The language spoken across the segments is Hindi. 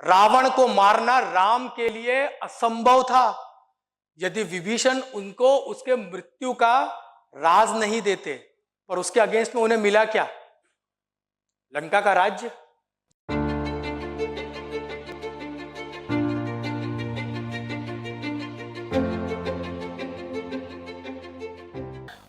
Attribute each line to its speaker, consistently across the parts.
Speaker 1: रावण को मारना राम के लिए असंभव था यदि विभीषण उनको उसके मृत्यु का राज नहीं देते। पर उसके अगेंस्ट में उन्हें मिला क्या? लंका का राज्य।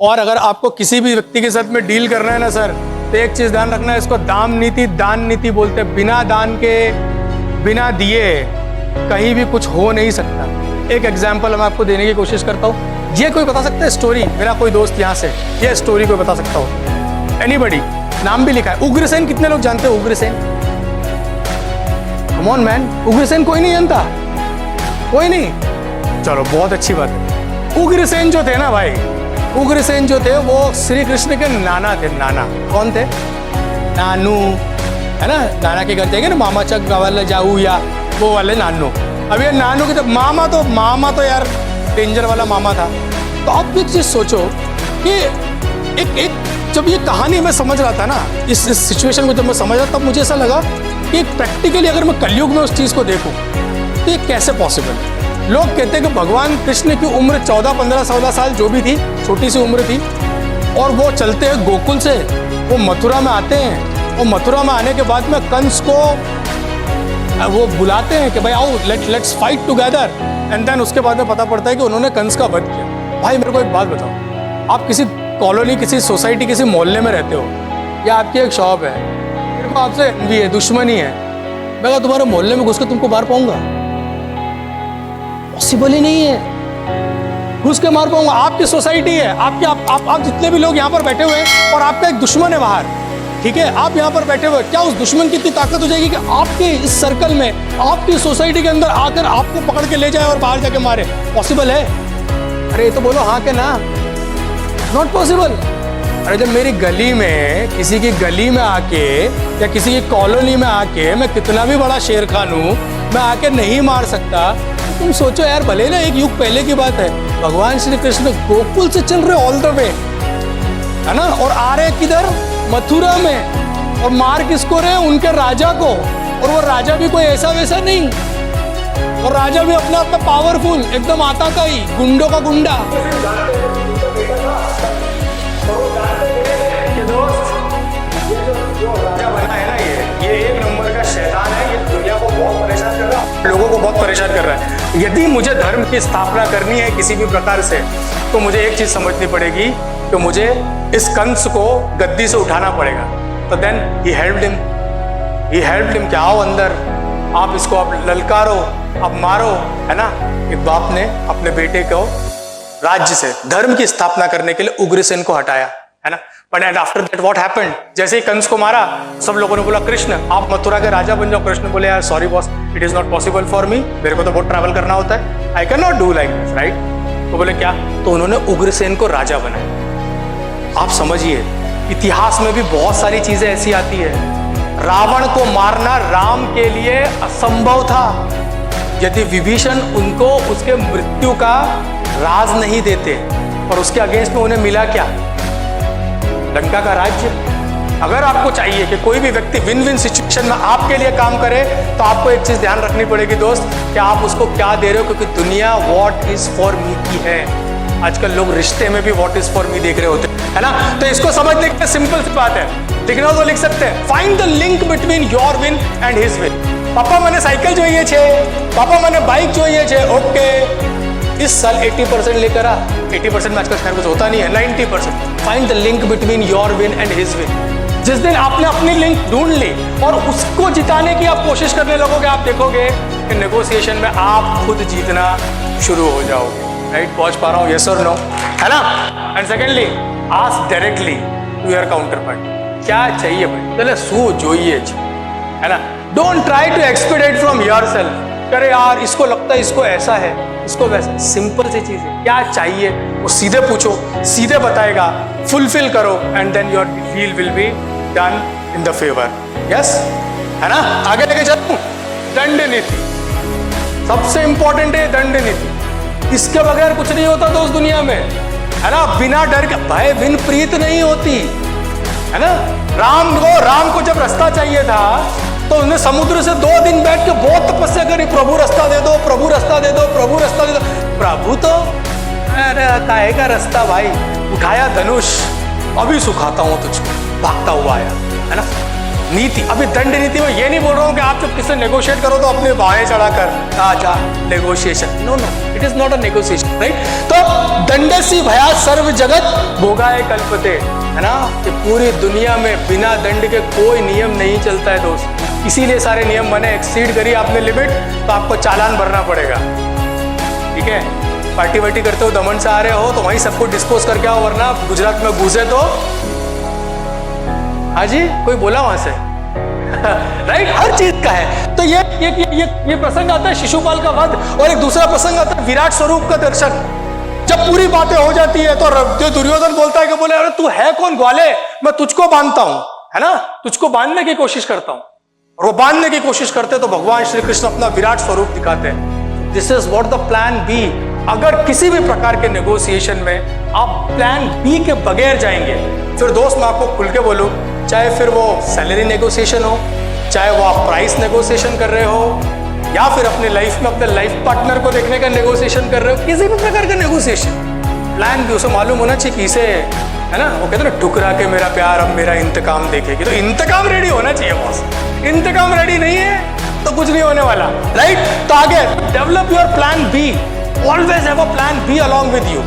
Speaker 1: और अगर आपको किसी भी व्यक्ति के साथ में डील करना है ना सर, तो एक चीज ध्यान रखना है, इसको दाम नीति दान नीति बोलते हैं। बिना दान के, बिना दिए कहीं भी कुछ हो नहीं सकता। एक एग्जाम्पल मैं आपको देने की कोशिश करता हूँ। ये कोई बता सकता है स्टोरी? मेरा कोई दोस्त यहाँ से ये स्टोरी कोई बता सकता हो? एनीबडी? नाम भी लिखा है उग्रसेन। कितने लोग जानते हो Ugrasen? Come on man, Ugrasen कोई नहीं जानता? कोई नहीं? चलो बहुत अच्छी बात है। उग्रसेन जो थे ना भाई, उग्रसेन जो थे वो श्री कृष्ण के नाना थे। नाना कौन थे? नानू, है ना? नाना के घर जाएंगे ना, मामा चक वाले जाऊ या वो वाले नानू। अब ये नानू के तो मामा तो यार डेंजर वाला मामा था। तो अब एक चीज सोचो कि एक जब ये कहानी मैं समझ रहा था ना, इस सिचुएशन को जब मैं समझ रहा, तब मुझे ऐसा लगा कि प्रैक्टिकली अगर मैं कलयुग में उस चीज को देखूं तो ये कैसे पॉसिबल है। लोग कहते हैं कि भगवान कृष्ण की उम्र 14, 15, 16 साल जो भी थी, छोटी सी उम्र थी, और वो चलते हैं गोकुल से, वो मथुरा में आते हैं, और मथुरा में आने के बाद में कंस को वो बुलाते हैं कि भाई आओ let's fight together. And then उसके बाद में पता पड़ता है कि उन्होंने कंस का वध किया। भाई मेरे को एक बात बताओ, आप किसी कॉलोनी, किसी सोसाइटी, किसी मोहल्ले में रहते हो, या आपकी एक शॉप है, मेरे को आपसे एनवी है, दुश्मनी है, मैं कहा तुम्हारे मोहल्ले में घुस के तुमको मार पाऊंगा? पॉसिबल ही नहीं है, घुस के मार पाऊंगा। आपकी सोसाइटी है, आपके आप जितने भी लोग यहाँ पर बैठे हुए हैं, और आपका एक दुश्मन है बाहर, ठीक है, आप यहाँ पर बैठे हुए, क्या उस दुश्मन की इतनी ताकत हो जाएगी कि आपके इस सर्कल में, आपकी सोसाइटी के अंदर आकर आपको पकड़ के ले जाए और बाहर जाके मारे? पॉसिबल है? अरे ये तो बोलो हाँ के ना, नॉट पॉसिबल। अरे जब मेरी गली में, किसी की गली में आके या किसी की कॉलोनी में आके मैं कितना भी बड़ा शेर खान हूं, मैं आके नहीं मार सकता, तो तुम सोचो यार, भले ना एक युग पहले की बात है, भगवान श्री कृष्ण गोकुल से चल रहे ऑल द वे, है ना, और आ रहे किधर? मथुरा में, और मार किसको रहे? उनके राजा को। और वो राजा भी कोई ऐसा वैसा नहीं, और राजा भी अपने आप में पावरफुल, एकदम आता का ही, गुंडों का गुंडा। ये एक नंबर का शैतान है, ये दुनिया को बहुत परेशान कर रहा है, लोगों को बहुत परेशान कर रहा है। यदि मुझे धर्म की स्थापना करनी है किसी भी प्रकार से, तो मुझे एक चीज समझनी पड़ेगी कि मुझे इस कंस को गद्दी से उठाना पड़ेगा। तो देन ही हेल्प्ड हिम कि आओ अंदर, आप इसको अब ललकारो, अब मारो, है ना। एक बाप ने अपने बेटे को राज्य से, धर्म की स्थापना करने के लिए उग्रसेन को हटाया, है ना। But and after that what happened? जैसे ही कंस को मारा, सब लोगों ने बोला कृष्ण आप मथुरा के राजा बन जाओ। कृष्ण बोले यार sorry boss, it is not possible for me, मेरे को तो बहुत ट्रैवल करना होता है, I can not do like this, right. तो बोले क्या? तो उन्होंने उग्रसेन को राजा बनाया। आप समझिए, इतिहास में भी बहुत सारी चीजें ऐसी आती है। रावण को मारना राम के लिए असंभव था यदि विभीषण उनको उसके मृत्यु का राज नहीं देते। और उसके अगेंस्ट में उन्हें मिला क्या? लंका का राज्य। अगर आपको चाहिए कि कोई भी व्यक्ति विन विन सिचुएशन में आपके लिए काम करे, तो आपको एक चीज ध्यान रखनी पड़ेगी दोस्त, कि आप उसको क्या दे रहे हो, क्योंकि दुनिया व्हाट इज फॉर मी की है। आजकल लोग रिश्ते में भी व्हाट इज फॉर मी देख रहे होते हैं, है ना। तो इसको समझने के लिए सिंपल सी बात है, लिखना हो तो लिख सकते हैं, find the link between your win and his win. पापा मैंने साइकिल જોઈએ છે, पापा मैंने बाइक જોઈએ છે, ओके इस साल 80% लेकर आ। 80% में आजकल खैर कुछ होता नहीं है, 90%। Find the link between your win and his win. जिस दिन आपने अपनी लिंक ढूंढ ली और उसको जिताने की आप कोशिश करने लगोगे, आप देखोगे कि नेगोशिएशन में आप खुद जीतना शुरू हो जाओगे। राइट, पहुंच पा रहा हूँ? यस और नो, है ना। And secondly, ask directly to your counterpart, क्या चाहिए भाई, चले शू જોઈએ છે, है ना। Don't try to expect from yourself, करे यार इसको लगता है इसको ऐसा है, इसको वैसा। सिंपल सी चीज है, क्या चाहिए वो सीधे पूछो, सीधे बताएगा, फुलफिल करो, and then your deal will be done in the favour. Yes, है ना। आगे लेके चलूं, दंड नीति सबसे इंपॉर्टेंट है। दंड नीति, इसके बगैर कुछ नहीं होता दोस्त दुनिया में, है ना। बिना डर के भय बिन प्रीत नहीं होती, है ना। राम को जब रास्ता चाहिए था, तो उन्हें समुद्र से 2 दिन बैठ के बहुत तपस्या करी, प्रभु रास्ता दे दो, प्रभु रास्ता दे दो, प्रभु रास्ता दे दो। प्रभु तो अरे काहे का रास्ता भाई, उठाया धनुष, अभी सुखाता हूं तुझको, भागता हुआ आया, है ना। नीति, अभी दंड नीति में ये नहीं बोल रहा हूं कि आप जब किससे नेगोशिएट करो तो अपने बाहें चढ़ाकर आजा negotiation, no no, it is not a negotiation, right. तो दंडसी भया सर्व जगत भोगाए कल्पते, है ना, कि पूरी दुनिया में बिना दंड के कोई नियम नहीं चलता है दोस्त। इसीलिए सारे नियम बने, एक्सीड करिए आपने लिमिट तो आपको चालान भरना पड़ेगा, ठीक है। पार्टी वार्टी करते हो, दमन से आ रहे हो तो वहीं सबको डिस्पोज करके आओ, वरना गुजरात में घुसे तो हाजी कोई बोला वहां से राइट, हर चीज का है। तो ये प्रसंग आता है शिशुपाल का वध, और एक दूसरा प्रसंग आता है विराट स्वरूप का दर्शन। जब पूरी बातें हो जाती है तो जो दुर्योधन बोलता है कि बोले अरे तू है कौन ग्वाले, मैं तुझको बांधता हूं, है ना, तुझको बांधने की कोशिश करता हूं। और वो बांधने की कोशिश करते तो भगवान श्री कृष्ण अपना विराट स्वरूप दिखाते हैं। This is what the plan B. अगर किसी भी प्रकार के नेगोशिएशन में आप प्लान बी के बगैर जाएंगे, फिर दोस्त मैं आपको खुल के बोलूं, चाहे फिर वो सैलरी नेगोशिएशन हो, चाहे वो आप प्राइस नेगोशिएशन कर रहे हो, या फिर अपने लाइफ में अपने लाइफ पार्टनर को देखने का नेगोशिएशन कर रहे हो, किसी भी प्रकार का नेगोशिएशन, प्लान भी उसे मालूम होना चाहिए कि इसे, है ना, वो कहते हैं ना, ठुकरा के मेरा प्यार अब मेरा इंतकाम देखेगी। तो इंतकाम रेडी होना चाहिए बॉस, इंतकाम रेडी नहीं है तो कुछ नहीं होने वाला, राइट। तो आगे develop your plan B, always have a plan B along with you.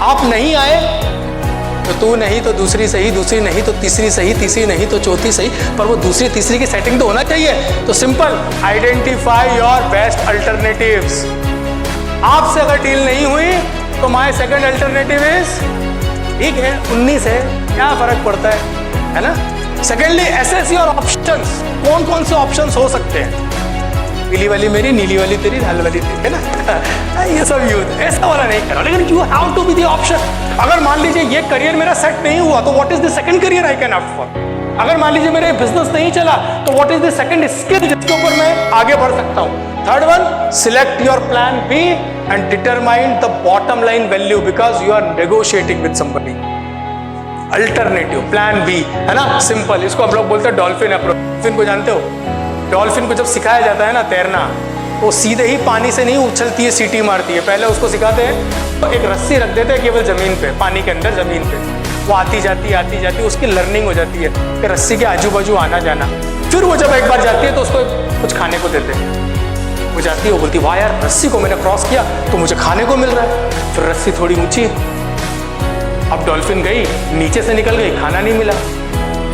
Speaker 1: आप नहीं आए तो तू नहीं तो दूसरी सही, दूसरी नहीं तो तीसरी सही, तीसरी नहीं तो चौथी सही, पर वो दूसरी तीसरी की सेटिंग तो होना चाहिए। तो simple, identify your best alternatives. आपसे अगर डील नहीं हुई तो माय सेकंड अल्टरनेटिव इज, ठीक है 19 है, क्या फर्क पड़ता है ना। सेकेंडली, एसेस योर ऑप्शंस, कौन कौन से ऑप्शंस हो सकते हैं, पीली वाली मेरी, नीली वाली तेरी, लाल वाली तेरी, है ना। ये सब यूज ऐसा वाला नहीं करो, लेकिन you have to be the option. अगर मान लीजिए ये करियर मेरा सेट नहीं हुआ तो what is the second career I can opt for. अगर मान लीजिए मेरा बिजनेस नहीं चला तो what is the second skill जिसके ऊपर मैं आगे बढ़ सकता हूं। Third one, select your plan B and determine the bottom line value, because you are negotiating with somebody. Alternative plan B, है ना, सिंपल। इसको हम लोग बोलते हैं डॉल्फिन अप्रोच। डॉल्फिन को जानते हो? डॉल्फिन को जब सिखाया जाता है ना तैरना, वो सीधे ही पानी से नहीं उछलती है, सीटी मारती है। पहले उसको सिखाते हैं तो एक रस्सी रख देते हैं केवल जमीन पे, पानी के अंदर जमीन पे, वो आती जाती उसकी लर्निंग हो जाती है कि रस्सी के आजू बाजू आना जाना। फिर वो जब एक बार जाती है तो उसको कुछ खाने को देते हैं, वो जाती है, वो बोलती वाह यार रस्सी को मैंने क्रॉस किया तो मुझे खाने को मिल रहा है। फिर रस्सी थोड़ी ऊंची, अब डॉल्फिन गई, नीचे से निकल गई, खाना नहीं मिला।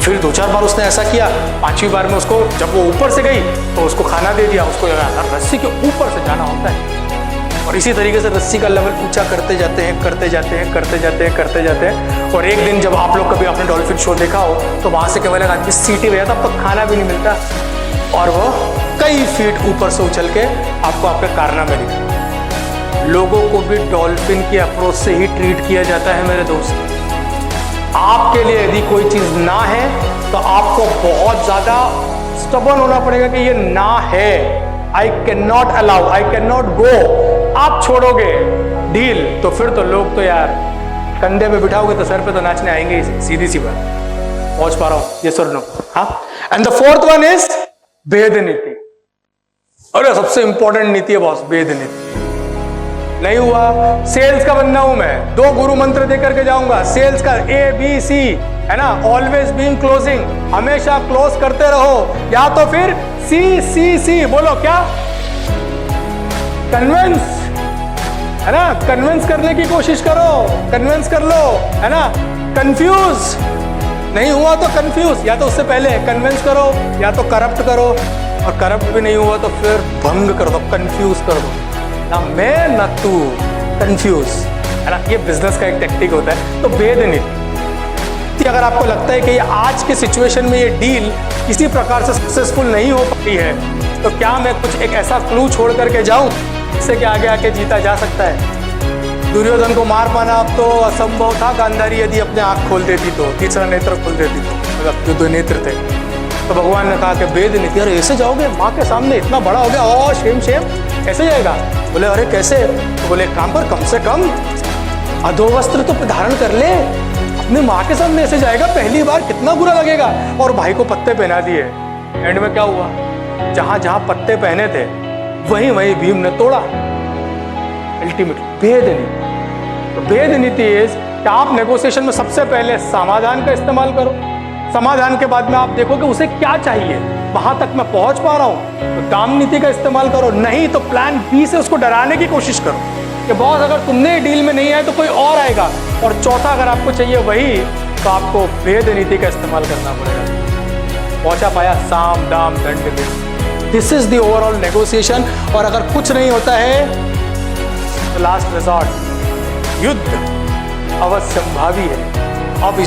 Speaker 1: फिर 2-4 बार उसने ऐसा किया, 5वीं बार में उसको, जब वो ऊपर से गई तो उसको खाना दे दिया। उसको लगा रस्सी के ऊपर से जाना होता है, और इसी तरीके से रस्सी का लेवल ऊंचा करते जाते हैं, करते जाते हैं, करते जाते हैं, करते जाते हैं। और एक दिन जब आप लोग कभी आपने डॉल्फिन शो देखा हो तो वहां से केवल आदमी सीटी गया, तब तक खाना भी नहीं मिलता, और वो कई फीट ऊपर से उछल के आपको आपके कारनामे दिखा। लोगों को भी डॉल्फिन की अप्रोच से ही ट्रीट किया जाता है मेरे दोस्त। आपके लिए यदि कोई चीज ना है तो आपको बहुत ज्यादा स्टबर्न होना पड़ेगा कि ये ना है, I can not allow, I can not go. आप छोड़ोगे डील तो फिर तो लोग तो यार कंधे पे बिठाओगे तो सर पे तो नाचने आएंगे ही, सीधी सी बात। पहुंच पा रहा हूं ये सुन लो, हाँ। And the fourth one is भेद नीति। अरे सबसे इंपॉर्टेंट नीति है बॉस, भेद नीति। नहीं हुआ, सेल्स का बंदा हूं मैं, 2 गुरु मंत्र दे करके जाऊंगा, सेल्स का ABC, है ना, ऑलवेज बीइंग क्लोजिंग, हमेशा क्लोज करते रहो, या तो फिर CCC, बोलो क्या, कन्विंस, है ना, कन्विंस करने की कोशिश करो, कन्विंस कर लो, है ना। कंफ्यूज नहीं हुआ तो कंफ्यूज, या तो उससे पहले कन्विंस करो या तो करप्ट करो, और करप्ट भी नहीं हुआ तो फिर भंग कर दो, कंफ्यूज कर दो, ना मैं ना तू, कंफ्यूज, है ना। ये बिजनेस का एक टेक्निक होता है। तो भेद नीति, अगर आपको लगता है कि आज के सिचुएशन में ये डील किसी प्रकार से सक्सेसफुल नहीं हो पाती है, तो क्या मैं कुछ एक ऐसा क्लू छोड़ करके जाऊं जिससे कि आगे आके जीता जा सकता है। दुर्योधन को मार पाना अब तो असंभव था, गांधारी यदि अपने आंख खोल देती तो, तीसरा नेत्र खोल देती तो, मतलब जो 2 नेत्र थे। तो भगवान ने कहा कि भेद नीति, अरे ऐसे जाओगे माँ के सामने, इतना बड़ा हो गया, ओ शेम शेम, ऐसे जाएगा? बोले अरे कैसे? तो बोले काम पर, कम से कम अधोवस्त्र तो धारण कर ले, अपने माँ के सामने ऐसे जाएगा, पहली बार कितना बुरा लगेगा। और भाई को पत्ते पहना दिए। एंड में क्या हुआ, जहां जहां पत्ते पहने थे वहीं वहीं भीम ने तोड़ा। अल्टीमेट भेद नीति। तो भेद नीति इज कि आप नेगोशिएशन में सबसे पहले समाधान का इस्तेमाल करो, समाधान के बाद में आप देखो कि उसे क्या चाहिए, वहां तक मैं पहुंच पा रहा हूं तो दाम नीति का इस्तेमाल करो, नहीं तो प्लान बी से उसको डराने की कोशिश करो कि बॉस अगर तुमने डील में नहीं आए तो कोई और आएगा। और चौथा, अगर आपको चाहिए वही, तो आपको भेद नीति का इस्तेमाल करना पड़ेगा। पहुंचा पाया साम दाम दंड में। This is the overall negotiation. और अगर कुछ नहीं होता है तो लास्ट रिजॉर्ट युद्ध अवश्यंभावी है। अब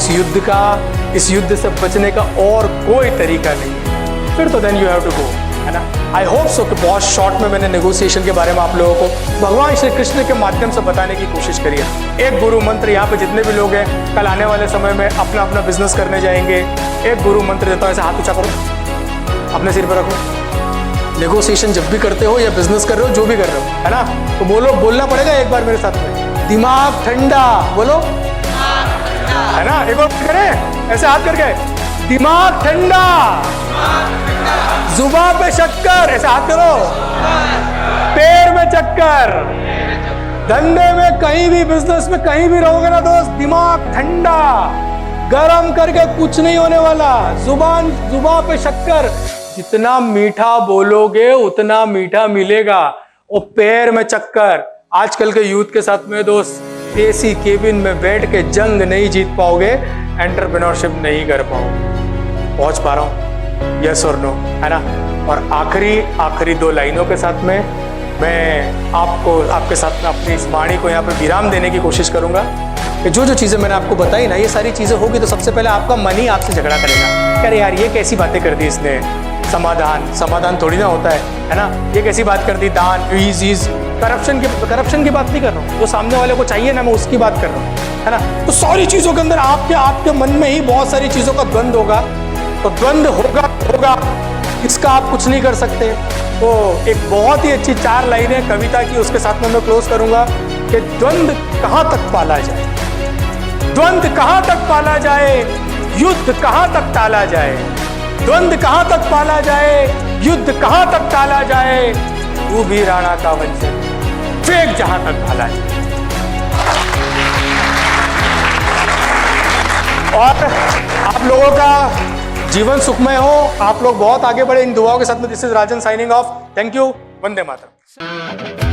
Speaker 1: इस युद्ध से बचने का और कोई तरीका नहीं, फिर तो then you have to go, है ना। आई होप सो कि बहुत शॉर्ट में मैंने नेगोशिएशन के बारे में आप लोगों को भगवान श्री कृष्ण के माध्यम से बताने की कोशिश करी है। एक गुरु मंत्र, यहाँ पे जितने भी लोग हैं कल आने वाले समय में अपना अपना बिजनेस करने जाएंगे, एक गुरु मंत्र देता हूँ, ऐसे हाथ ऊंचा करो, अपने सिर पर रखो। नेगोशिएशन जब भी करते हो या बिजनेस कर रहे हो, जो भी कर रहे हो, है ना, तो बोलना पड़ेगा एक बार मेरे साथ में, दिमाग ठंडा बोलो, है ना। एक बार करें ऐसे हाथ करके, दिमाग ठंडा, जुबान पे शक्कर, ऐसे हाथ करो, पैर में चक्कर। धंधे में कहीं भी, बिजनेस में कहीं भी रहोगे ना दोस्त, दिमाग ठंडा, गरम करके कुछ नहीं होने वाला। जुबान पे शक्कर, जितना मीठा बोलोगे उतना मीठा मिलेगा। और पैर में चक्कर, आजकल के यूथ के साथ में दोस्त एसी केबिन में बैठ के जंग नहीं जीत पाओगे, एंटरप्रेन्योरशिप नहीं कर पाओगे। पहुंच पा रहा हूं, यस और नो, है ना। और आखिरी दो लाइनों के साथ में मैं आपके साथ में अपनी इस वाणी को यहाँ पे विराम देने की कोशिश करूंगा कि जो चीजें मैंने आपको बताई ना, ये सारी चीजें होगी तो सबसे पहले आपका मन ही आपसे झगड़ा करेगा। अरे यार ये कैसी बातें कर दी इसने, समाधान थोड़ी ना होता है ना। ये कैसी बात कर दी, दान, ईज करप्शन की बात नहीं कर रहा हूँ, जो सामने वाले को चाहिए ना मैं उसकी बात कर रहा हूँ, है ना। तो सारी चीजों के अंदर आपके मन में ही बहुत सारी चीजों का द्वंद होगा। तो द्वंद होगा, इसका आप कुछ नहीं कर सकते। तो एक बहुत ही अच्छी 4 लाइनें कविता की, उसके साथ में मैं क्लोज करूंगा कि द्वंद कहां तक पाला जाए, द्वंद कहां तक पाला जाए, युद्ध कहां तक टाला जाए, द्वंद कहां तक पाला जाए, युद्ध कहां तक टाला जाए, तू भी राणा का वंशज, फेंक जहां तक भाला जाए। और आप लोगों का जीवन सुखमय हो, आप लोग बहुत आगे बढ़े इन दुआओं के साथ में। This is Rajan signing off. Thank you. Vande Mataram.